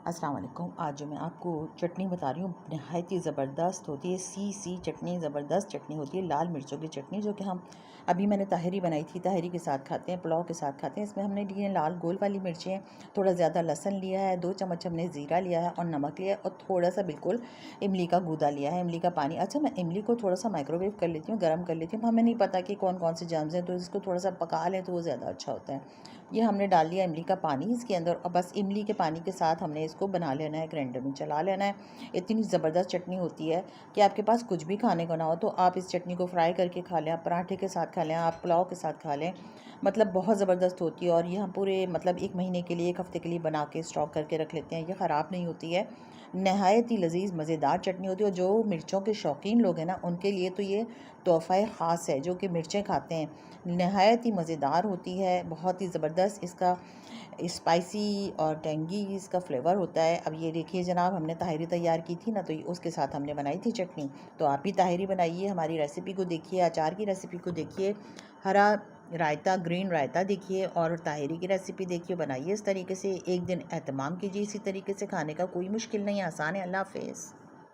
अस्सलाम वालेकुम। आज जो मैं आपको चटनी बता रही हूँ नहायत ही ज़बरदस्त होती है। सी चटनी, ज़बरदस्त चटनी होती है, लाल मिर्चों की चटनी, जो कि हम अभी मैंने ताहिरी बनाई थी, ताहिरी के साथ खाते हैं, पुलाव के साथ खाते हैं। इसमें हमने लिए हैं लाल गोल वाली मिर्चें, थोड़ा ज़्यादा लहसुन लिया है, 2 चम्मच हमने ज़ीरा लिया है और नमक लिया है और थोड़ा सा बिल्कुल इमली का गूदा लिया है, इमली का पानी। अच्छा, मैं इमली को थोड़ा सा माइक्रोवेव कर लेती हूँ, गर्म कर लेती हूँ। हमें नहीं पता कि कौन कौन से जर्म्स हैं, तो इसको थोड़ा सा पका लें तो वो ज़्यादा अच्छा होता है। ये हमने डाल लिया इमली का पानी इसके अंदर और बस इमली के पानी के साथ हमने इसको बना लेना है, ग्राइंडर में चला लेना है। इतनी ज़बरदस्त चटनी होती है कि आपके पास कुछ भी खाने को ना हो तो आप इस चटनी को फ्राई करके खा लें, आप पराठे के साथ खा लें, आप पुलाव के साथ खा लें। मतलब बहुत ज़बरदस्त होती है और ये हम पूरे मतलब 1 महीने के लिए, 1 हफ़्ते के लिए बना के स्टॉक करके रख लेते हैं। ये ख़राब नहीं होती है, नहायत ही लज़ीज़ मज़ेदार चटनी होती है। और जो मिर्चों के शौकीन लोग हैं ना, उनके लिए तो ये तोहफ़ा ख़ास है, जो कि मिर्चें खाते हैं। नहायत ही मज़ेदार होती है, बहुत ही ज़बरदस्त इसका स्पाइसी और टेंगी इसका फ्लेवर होता है। अब ये देखिए जनाब, हमने ताहिरी तैयार की थी ना, तो उसके साथ हमने बनाई थी चटनी। तो आप भी ताहिरी बनाइए, हमारी रेसिपी को देखिए, अचार की रेसिपी को देखिए, हरा रायता, ग्रीन रायता देखिए और ताहिरी की रेसिपी देखिए, बनाइए इस तरीके से। एक दिन एहतमाम कीजिए इसी तरीके से, खाने का कोई मुश्किल नहीं, आसान है। अल्लाह हाफ़िज़।